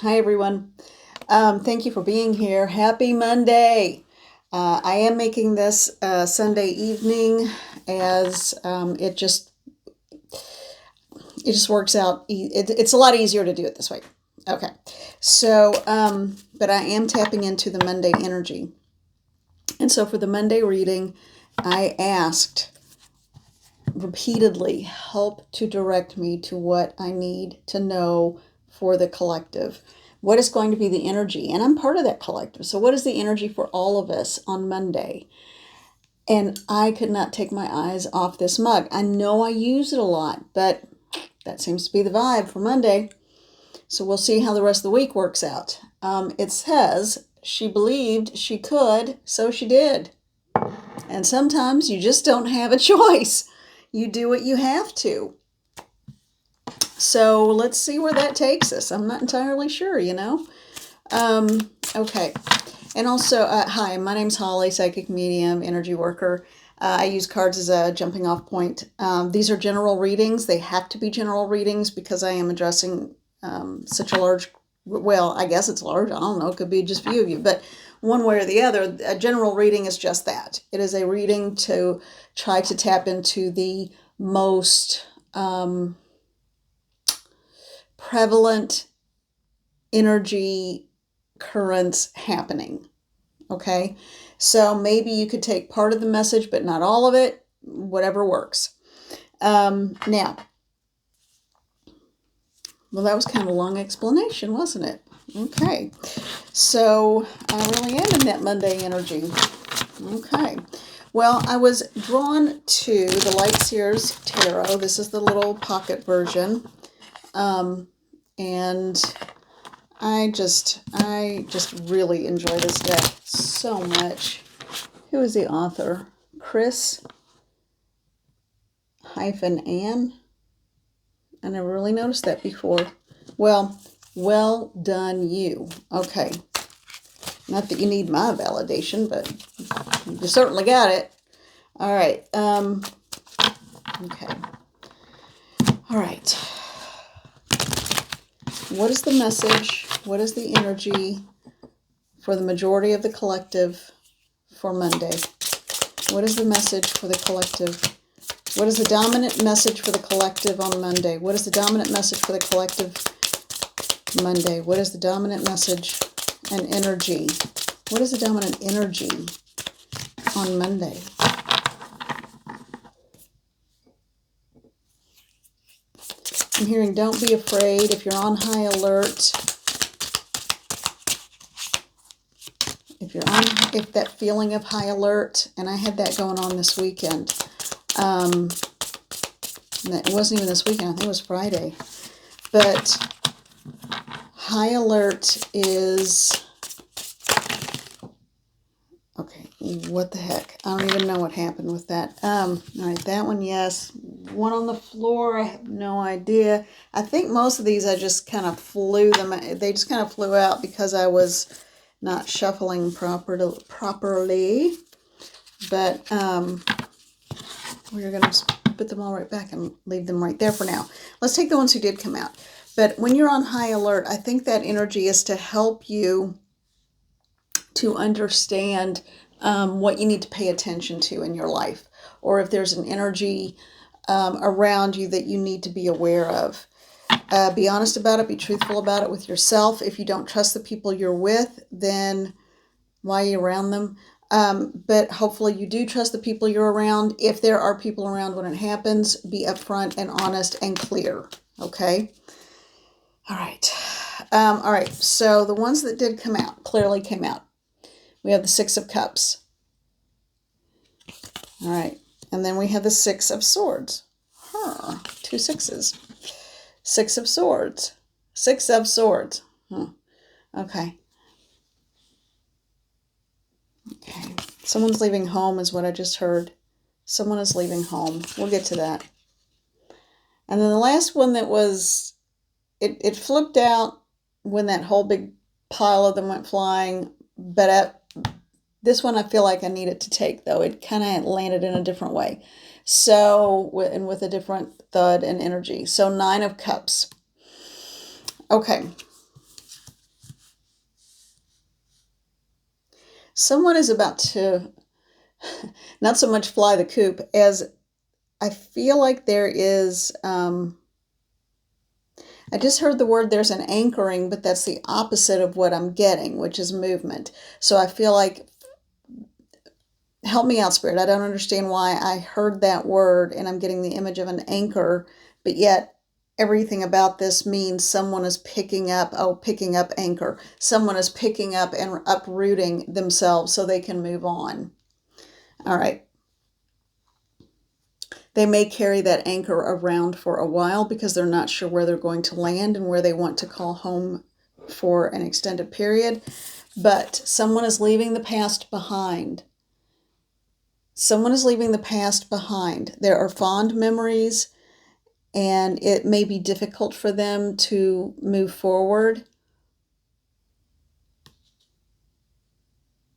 Hi, everyone. Thank you for being here. Happy Monday. I am making this Sunday evening as it just works out. It's a lot easier to do it this way. Okay. So, but I am tapping into the Monday energy. And so for the Monday reading, I asked repeatedly, help to direct me to what I need to know for the collective. What is going to be the energy? And I'm part of that collective. So what is the energy for all of us on Monday? And I could not take my eyes off this mug. I know I use it a lot, but that seems to be the vibe for Monday. So we'll see how the rest of the week works out. It says, she believed she could, so she did. And sometimes you just don't have a choice. You do what you have to. So let's see where that takes us. I'm not entirely sure, Okay. And also, hi, my name's Holly, psychic medium, energy worker. I use cards as a jumping off point. These are general readings. They have to be general readings because I am addressing such a large, well, I guess it's large. I don't know. It could be just a few of you. But one way or the other, a general reading is just that. It is a reading to try to tap into the most prevalent energy currents happening. Okay, so maybe you could take part of the message, but not all of it, whatever works. Now, well, that was kind of a long explanation, wasn't it? Okay, so I really am in that Monday energy. Okay, well, I was drawn to the Light Seers Tarot. This is the little pocket version. And I just really enjoy this deck so much. Who is the author? Chris-Ann? I never really noticed that before. Well done you. Okay. Not that you need my validation, but you certainly got it. All right. Okay. All right. What is the message? What is the energy for the majority of the collective for Monday? What is the message for the collective? What is the dominant message for the collective on Monday? What is the dominant message for the collective Monday? What is the dominant message and energy? What is the dominant energy on Monday? I'm hearing don't be afraid if you're on high alert. If that feeling of high alert, and I had that going on this weekend. It wasn't even this weekend, I think it was Friday. But high alert is, okay, what the heck? I don't even know what happened with that. All right, that one, yes. One on the floor, I have no idea. I think most of these I just kind of flew them. They just kind of flew out because I was not shuffling properly. But we're going to put them all right back and leave them right there for now. Let's take the ones who did come out. But when you're on high alert, I think that energy is to help you to understand what you need to pay attention to in your life, or if there's an energy around you that you need to be aware of. Be honest about it. Be truthful about it with yourself. If you don't trust the people you're with, then why are you around them? But hopefully you do trust the people you're around. If there are people around when it happens, be upfront and honest and clear. Okay? All right. All right. So the ones that did come out, clearly came out. We have the Six of Cups. All right. And then we have the Six of Swords. Two sixes. Six of Swords. Six of Swords. Okay. Okay. Someone's leaving home is what I just heard. Someone is leaving home. We'll get to that. And then the last one that was, it flipped out when that whole big pile of them went flying. But this one I feel like I needed to take, though. It kind of landed in a different way. So, and with a different thud and energy. So, Nine of Cups. Okay. someone is about to not so much fly the coop as I feel like there is, I just heard the word there's an anchoring, but that's the opposite of what I'm getting, which is movement. So I feel like, help me out, Spirit. I don't understand why I heard that word and I'm getting the image of an anchor, but yet everything about this means someone is picking up, picking up anchor. Someone is picking up and uprooting themselves so they can move on. All right. They may carry that anchor around for a while because they're not sure where they're going to land and where they want to call home for an extended period. But someone is leaving the past behind. Someone is leaving the past behind. There are fond memories, and it may be difficult for them to move forward.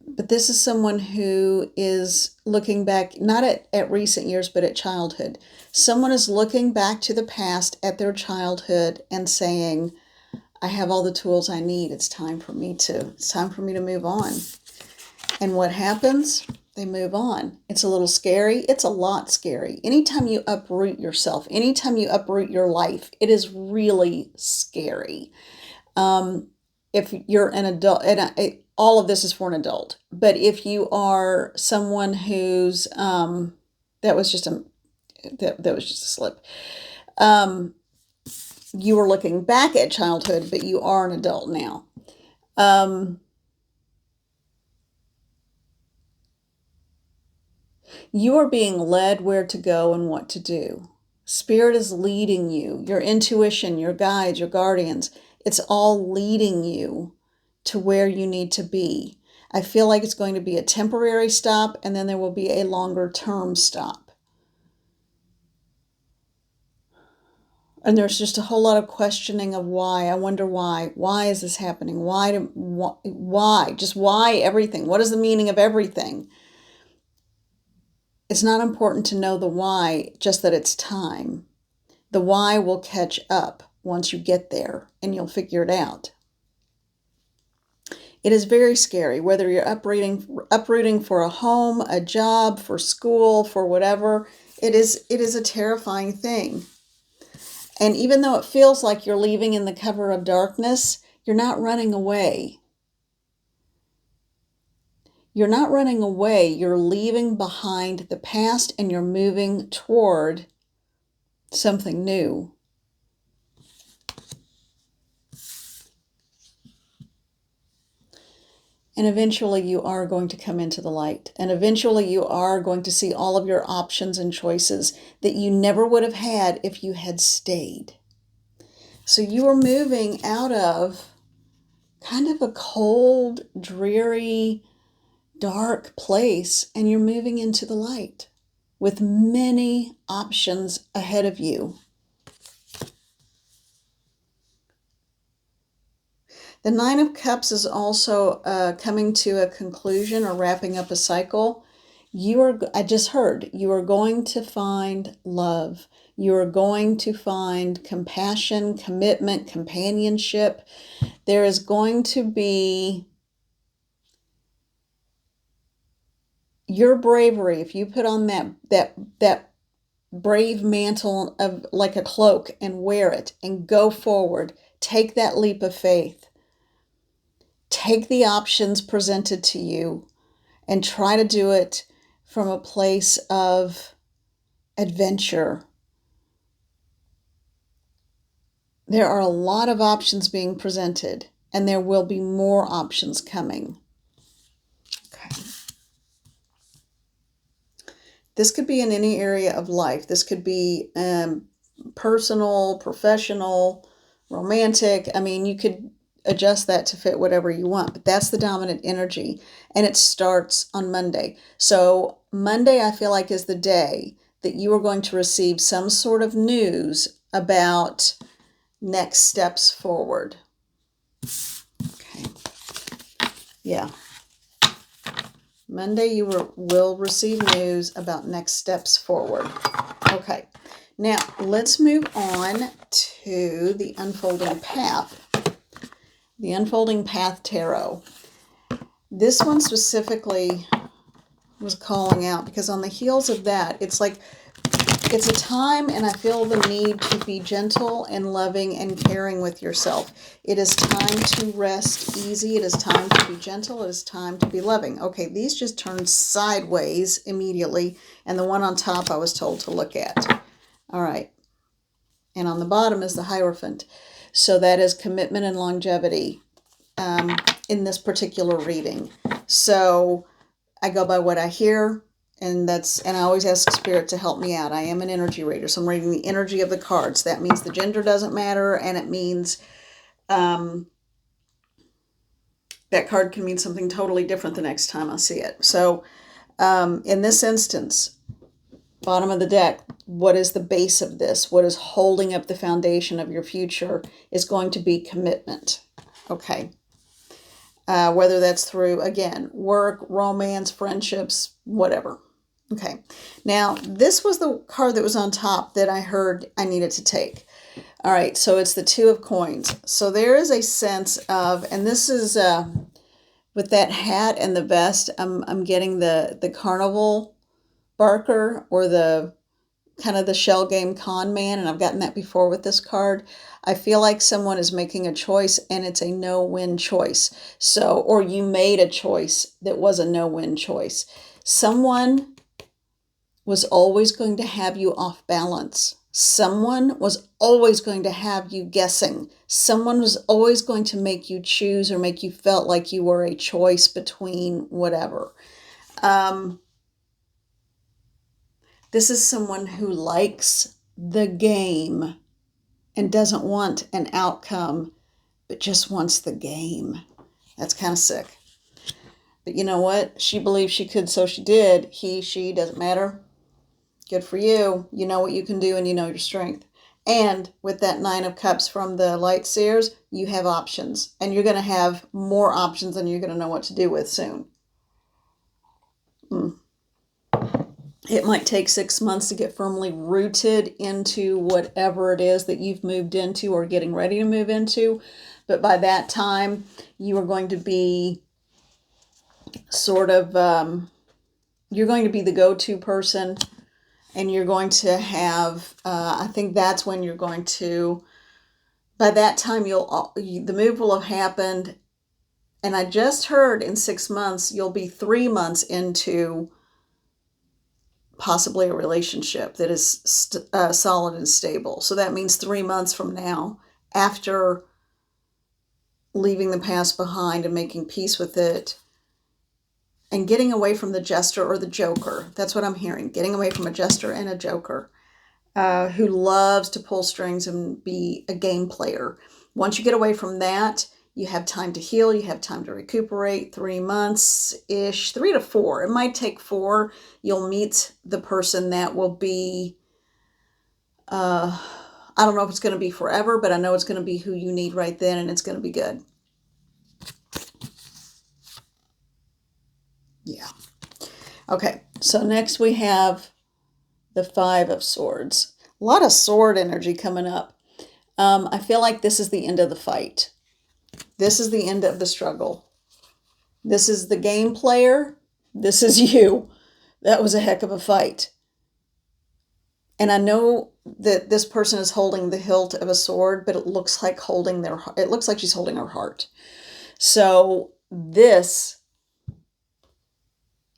But this is someone who is looking back, not at recent years, but at childhood. Someone is looking back to the past at their childhood and saying, I have all the tools I need. It's time for me to move on. And what happens? They move on. It's a little scary. It's a lot scary. Anytime you uproot yourself, anytime you uproot your life, it is really scary. If you're an adult, and all of this is for an adult, but if you are someone who's, that was just a slip. You are looking back at childhood, but you are an adult now. You are being led where to go and what to do. Spirit is leading you. Your intuition, your guides, your guardians, it's all leading you to where you need to be. I feel like it's going to be a temporary stop, and then there will be a longer term stop. And there's just a whole lot of questioning of why. I wonder why. Why is this happening? Why? Just why everything? What is the meaning of everything? It's not important to know the why, just that it's time. The why will catch up once you get there, and you'll figure it out. It is very scary, whether you're uprooting for a home, a job, for school, for whatever. It is a terrifying thing. And even though it feels like you're leaving in the cover of darkness, you're not running away. You're not running away. You're leaving behind the past and you're moving toward something new. And eventually you are going to come into the light. And eventually you are going to see all of your options and choices that you never would have had if you had stayed. So you are moving out of kind of a cold, dreary, dark place, and you're moving into the light with many options ahead of you. The Nine of Cups is also coming to a conclusion or wrapping up a cycle. I just heard, you are going to find love. You are going to find compassion, commitment, companionship. There is going to be your bravery. If you put on that brave mantle of like a cloak and wear it and go forward, take that leap of faith. Take the options presented to you and try to do it from a place of adventure. There are a lot of options being presented, and there will be more options coming. Okay. This could be in any area of life. This could be personal, professional, romantic. I mean, you could adjust that to fit whatever you want, but that's the dominant energy, and it starts on Monday. So Monday, I feel like, is the day that you are going to receive some sort of news about next steps forward. Okay. Yeah. Monday, you will receive news about next steps forward. Okay. Now, let's move on to the Unfolding Path. The Unfolding Path Tarot. This one specifically was calling out because on the heels of that, it's like it's a time, and I feel the need to be gentle and loving and caring with yourself. It is time to rest easy. It is time to be gentle. It is time to be loving. Okay, these just turned sideways immediately, and the one on top I was told to look at. All right. And on the bottom is the Hierophant. So that is commitment and longevity in this particular reading. So I go by what I hear, and I always ask Spirit to help me out. I am an energy reader, so I'm reading the energy of the cards. That means the gender doesn't matter, and it means that card can mean something totally different the next time I see it. So in this instance, bottom of the deck, what is the base of this? What is holding up the foundation of your future is going to be commitment. Okay. Whether that's through, again, work, romance, friendships, whatever. Okay. Now, this was the card that was on top that I heard I needed to take. All right. So it's the Two of Coins. So there is a sense of, and this is with that hat and the vest, I'm getting the carnival barker, or the kind of the shell game con man, and I've gotten that before with this card. I feel like someone is making a choice, and it's a no-win choice. So, or you made a choice that was a no-win choice. Someone was always going to have you off balance. Someone was always going to have you guessing. Someone was always going to make you choose or make you felt like you were a choice between whatever. This is someone who likes the game and doesn't want an outcome, but just wants the game. That's kind of sick. But you know what? She believed she could, so she did. He, she, doesn't matter. Good for you. You know what you can do, and you know your strength. And with that Nine of Cups from the Light Seers, you have options. And you're going to have more options than you're going to know what to do with soon. It might take 6 months to get firmly rooted into whatever it is that you've moved into or getting ready to move into. But by that time, you are going to be sort of, you're going to be the go-to person. And you're going to have, I think that's when you're going to, by that time, the move will have happened. And I just heard in 6 months, you'll be 3 months into possibly a relationship that is solid and stable. So that means 3 months from now, after leaving the past behind and making peace with it, and getting away from the jester or the joker. That's what I'm hearing. Getting away from a jester and a joker who loves to pull strings and be a game player. Once you get away from that, you have time to heal. You have time to recuperate. 3 months-ish, 3 to 4. It might take 4. You'll meet the person that will be, I don't know if it's going to be forever, but I know it's going to be who you need right then, and it's going to be good. Yeah. Okay, so next we have the Five of Swords. A lot of sword energy coming up. I feel like this is the end of the fight. This is the end of the struggle. This is the game player. This is you. That was a heck of a fight. And I know that this person is holding the hilt of a sword, but it looks like she's holding her heart. So this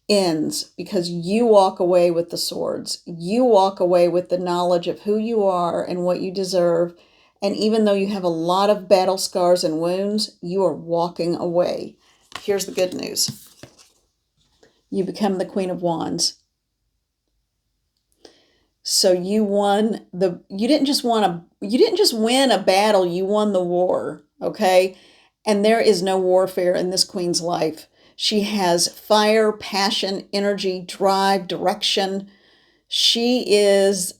ends because you walk away with the swords. You walk away with the knowledge of who you are and what you deserve. And even though you have a lot of battle scars and wounds, you are walking away. Here's the good news. You become the Queen of Wands. So you didn't just win a battle, you won the war, okay? And there is no warfare in this queen's life. She has fire, passion, energy, drive, direction. She is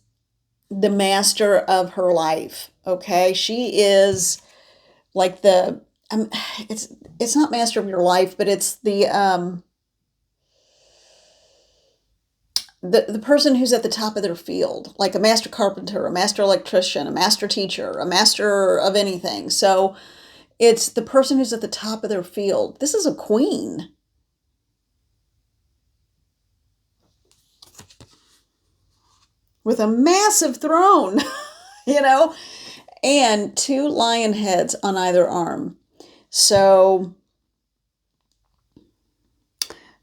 the master of her life, okay? She is like it's not master of your life, but it's the person who's at the top of their field, like a master carpenter, a master electrician, a master teacher, a master of anything. So it's the person who's at the top of their field. This is a queen. with a massive throne, you know, and 2 lion heads on either arm. So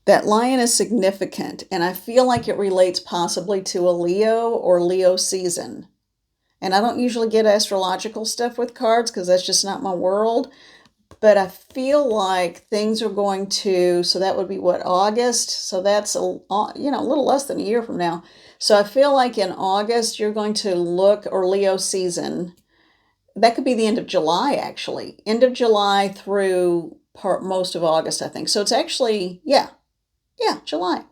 that lion is significant, and I feel like it relates possibly to a Leo or Leo season. And I don't usually get astrological stuff with cards because that's just not my world. But I feel like things are going to, so that would be what, August? So that's a little less than a year from now. So I feel like in August you're going to look, or Leo season, that could be the end of July actually. End of July through most of August, I think. So it's actually, yeah, July.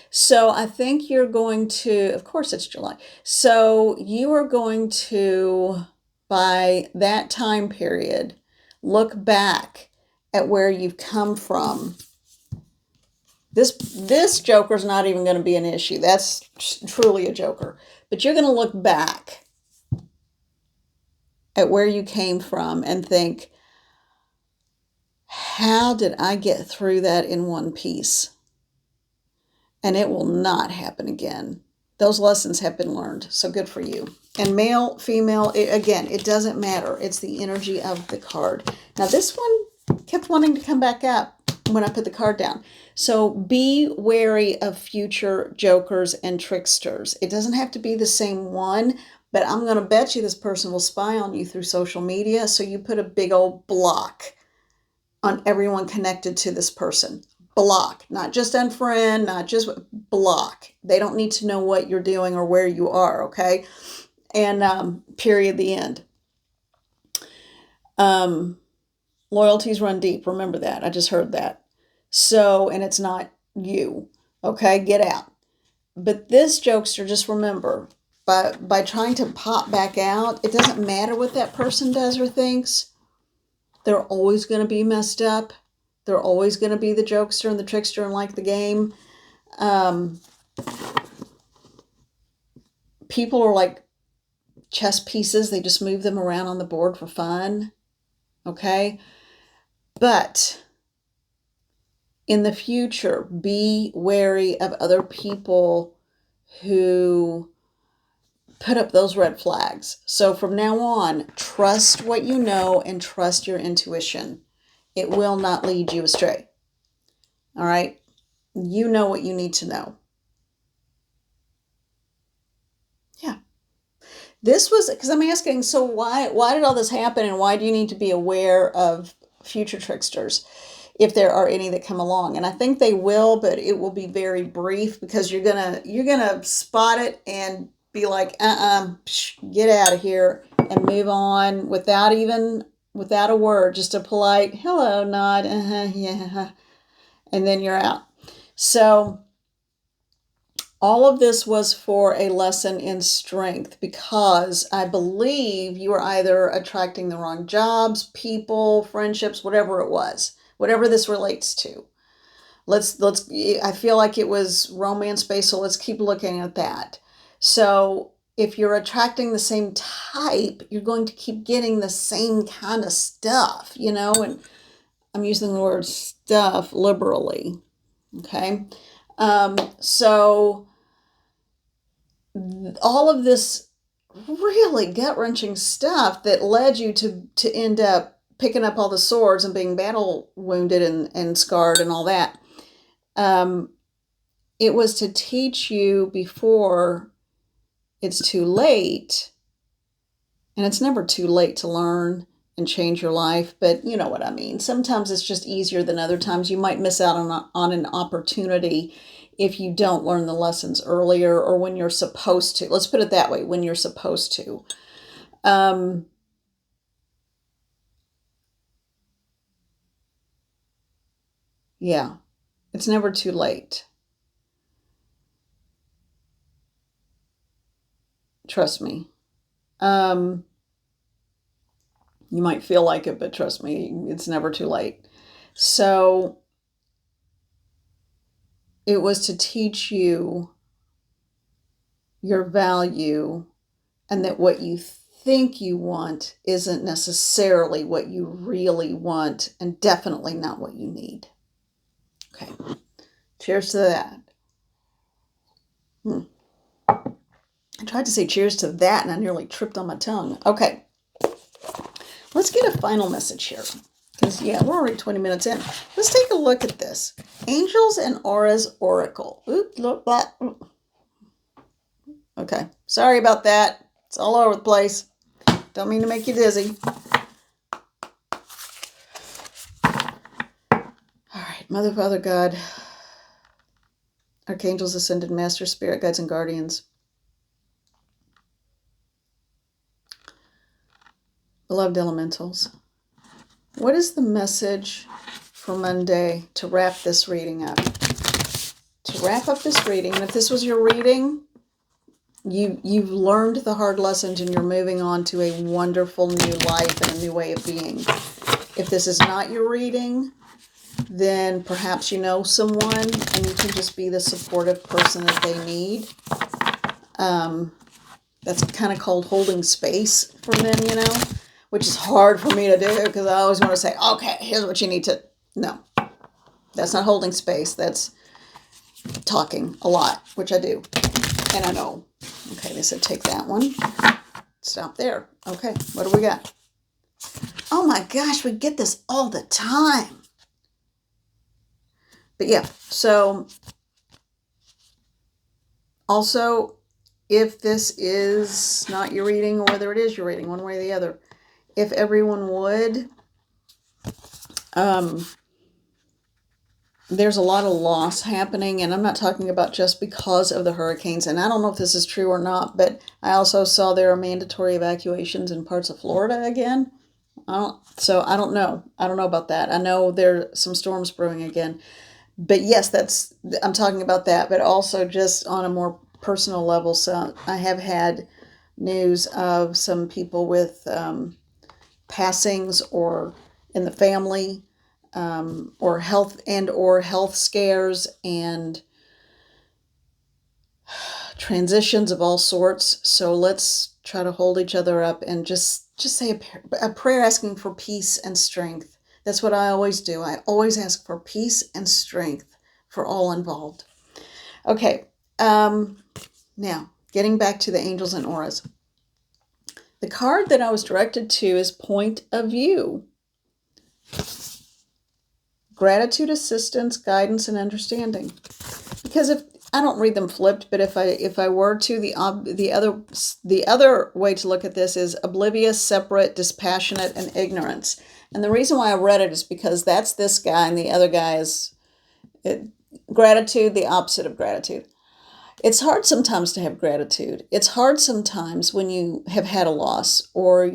So I think you're going to, of course it's July. So you are going to, by that time period, look back at where you've come from. This joker's not even going to be an issue. That's truly a joker. But you're going to look back at where you came from and think, how did I get through that in one piece? And it will not happen again. Those lessons have been learned, so good for you. And male, female, again, it doesn't matter. It's the energy of the card. Now, this one kept wanting to come back up when I put the card down. So be wary of future jokers and tricksters. It doesn't have to be the same one, but I'm going to bet you this person will spy on you through social media, so you put a big old block on everyone connected to this person. Block, not just unfriend, not just block. They don't need to know what you're doing or where you are, okay? And period, the end. Loyalties run deep. Remember that. I just heard that. So, and it's not you, okay? Get out. But this jokester, just remember, by trying to pop back out, it doesn't matter what that person does or thinks. They're always going to be messed up. They're always going to be the jokester and the trickster and like the game. People are like chess pieces. They just move them around on the board for fun. Okay? But in the future, be wary of other people who put up those red flags. So from now on, trust what you know and trust your intuition. It will not lead you astray. All right? You know what you need to know. Yeah. This was, because I'm asking, so why did all this happen, and why do you need to be aware of future tricksters if there are any that come along? And I think they will, but it will be very brief, because you're gonna spot it and be like, get out of here, and move on without a word, just a polite hello nod, yeah, and then you're out. So all of this was for a lesson in strength, because I believe you were either attracting the wrong jobs, people, friendships, whatever it was, whatever this relates to. I feel like it was romance based, so let's keep looking at that. So if you're attracting the same type, you're going to keep getting the same kind of stuff, and I'm using the word stuff liberally. Okay. So all of this really gut-wrenching stuff that led you to end up picking up all the swords and being battle wounded and scarred and all that. It was to teach you before it's too late, and it's never too late to learn and change your life, but you know what I mean. Sometimes it's just easier than other times. You might miss out on an opportunity if you don't learn the lessons earlier, or when you're supposed to. Let's put it that way, when you're supposed to. Yeah, it's never too late. Trust me. You might feel like it, but trust me, it's never too late. So it was to teach you your value, and that what you think you want isn't necessarily what you really want, and definitely not what you need. Okay. Cheers to that. I tried to say cheers to that and I nearly tripped on my tongue. Okay. Let's get a final message here. Because, yeah, we're already 20 minutes in. Let's take a look at this. Angels and Auras Oracle. Oop, look, that. Okay. Sorry about that. It's all over the place. Don't mean to make you dizzy. All right. Mother, Father, God, Archangels, Ascended Master, Spirit Guides, and Guardians. Beloved Elementals. What is the message for Monday to wrap this reading up? To wrap up this reading, and if this was your reading, you've learned the hard lessons and you're moving on to a wonderful new life and a new way of being. If this is not your reading, then perhaps you know someone and you can just be the supportive person that they need. That's kind of called holding space for them, you know, which is hard for me to do because I always want to say, okay, here's what you need to... No, that's not holding space. That's talking a lot, which I do. And I know. Okay, they said take that one. Stop there. Okay, what do we got? Oh my gosh, we get this all the time. But yeah, so also, if this is not your reading or whether it is your reading, one way or the other, if everyone would, there's a lot of loss happening, and I'm not talking about just because of the hurricanes, and I don't know if this is true or not, but I also saw there are mandatory evacuations in parts of Florida again. So I don't know. I don't know about that. I know there's some storms brewing again. But yes, I'm talking about that, but also just on a more personal level. So I have had news of some people with passings or in the family, or health scares and transitions of all sorts. So let's try to hold each other up and just say a prayer asking for peace and strength. That's what I always do. I always ask for peace and strength for all involved. Okay, now getting back to the angels and auras. The card that I was directed to is Point of View. Gratitude, assistance, guidance, and understanding. Because if I don't read them flipped, but if I were to, the other way to look at this is oblivious, separate, dispassionate, and ignorance. And the reason why I read it is because that's this guy, and the other guy is gratitude, the opposite of gratitude. It's hard sometimes to have gratitude. It's hard sometimes when you have had a loss or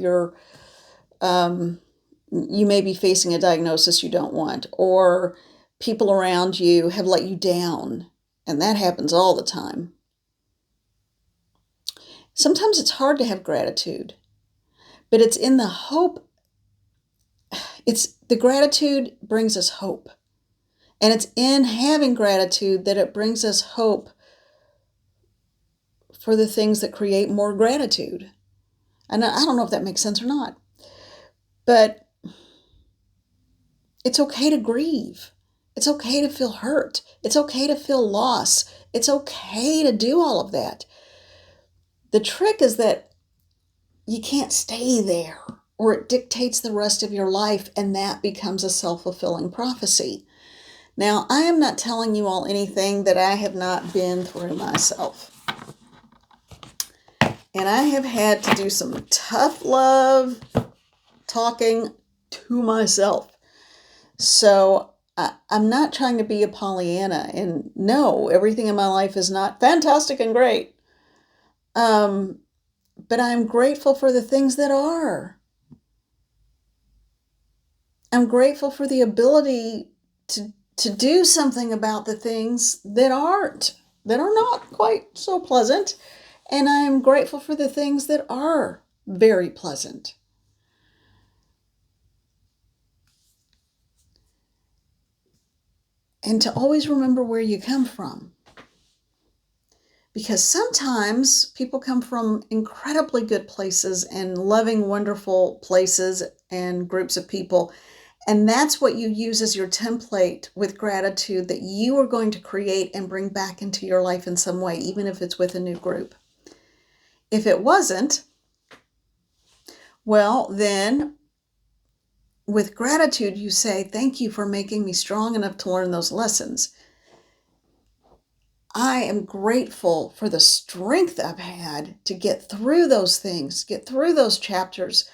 you may be facing a diagnosis you don't want, or people around you have let you down, and that happens all the time. Sometimes it's hard to have gratitude, but it's in the hope. The gratitude brings us hope, and it's in having gratitude that it brings us hope for the things that create more gratitude. And I don't know if that makes sense or not, but it's okay to grieve. It's okay to feel hurt. It's okay to feel loss. It's okay to do all of that. The trick is that you can't stay there, or it dictates the rest of your life, and that becomes a self-fulfilling prophecy. Now, I am not telling you all anything that I have not been through myself. And I have had to do some tough love talking to myself. So I'm not trying to be a Pollyanna, and no, everything in my life is not fantastic and great. But I'm grateful for the things that are. I'm grateful for the ability to do something about the things that are not quite so pleasant. And I'm grateful for the things that are very pleasant. And to always remember where you come from. Because sometimes people come from incredibly good places and loving, wonderful places and groups of people. And that's what you use as your template with gratitude that you are going to create and bring back into your life in some way, even if it's with a new group. If it wasn't, well, then with gratitude, you say, thank you for making me strong enough to learn those lessons. I am grateful for the strength I've had to get through those things, get through those chapters,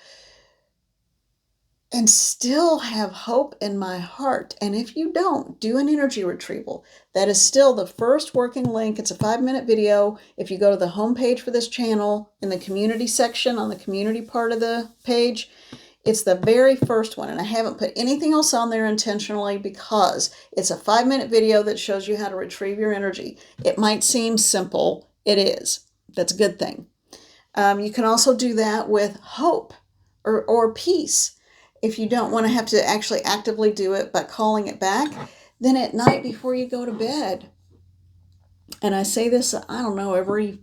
and still have hope in my heart. And if you don't, do an energy retrieval. That is still the first working link. It's a 5-minute video. If you go to the homepage for this channel, in the community section on the community part of the page, it's the very first one. And I haven't put anything else on there intentionally because it's a 5-minute video that shows you how to retrieve your energy. It might seem simple. It is. That's a good thing. You can also do that with hope or peace. If you don't want to have to actually actively do it by calling it back, then at night before you go to bed, and I say this, I don't know, every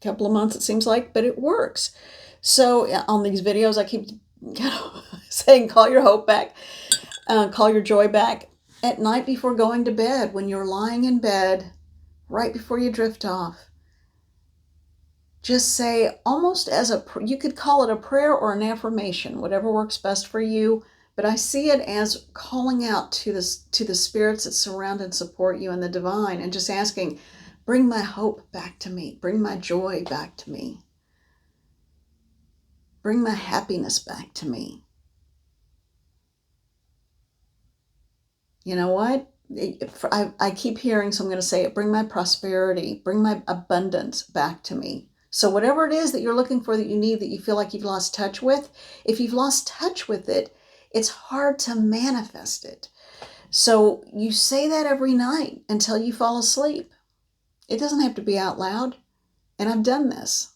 couple of months it seems like, but it works. So on these videos, I keep saying, call your hope back, call your joy back. At night before going to bed, when you're lying in bed, right before you drift off, just say, almost as you could call it a prayer or an affirmation, whatever works best for you. But I see it as calling out to the spirits that surround and support you and the divine, and just asking, bring my hope back to me. Bring my joy back to me. Bring my happiness back to me. You know what? I keep hearing, so I'm going to say it. Bring my prosperity. Bring my abundance back to me. So whatever it is that you're looking for, that you need, that you feel like you've lost touch with, if you've lost touch with it, it's hard to manifest it. So you say that every night until you fall asleep. It doesn't have to be out loud. And I've done this.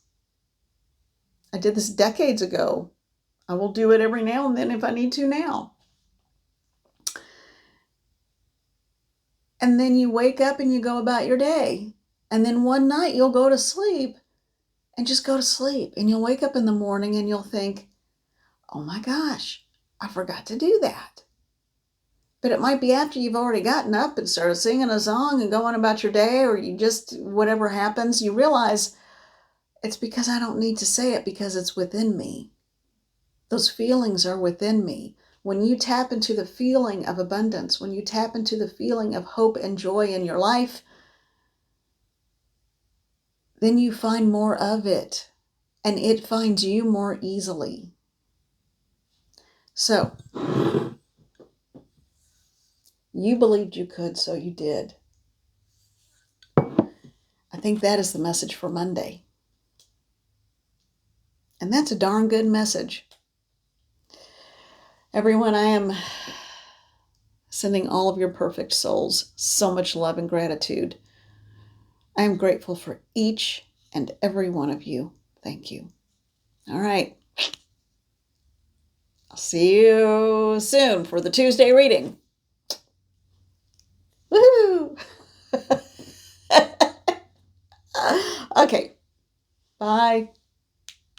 I did this decades ago. I will do it every now and then if I need to now. And then you wake up and you go about your day. And then one night you'll go to sleep and just go to sleep. And you'll wake up in the morning and you'll think, oh my gosh, I forgot to do that. But it might be after you've already gotten up and started singing a song and going about your day, or you just, whatever happens, you realize it's because I don't need to say it, because it's within me. Those feelings are within me. When you tap into the feeling of abundance, when you tap into the feeling of hope and joy in your life, then you find more of it, and it finds you more easily. So, you believed you could, so you did. I think that is the message for Monday. And that's a darn good message. Everyone, I am sending all of your perfect souls so much love and gratitude. I am grateful for each and every one of you. Thank you. All right. I'll see you soon for the Tuesday reading. Woohoo! Okay. Bye.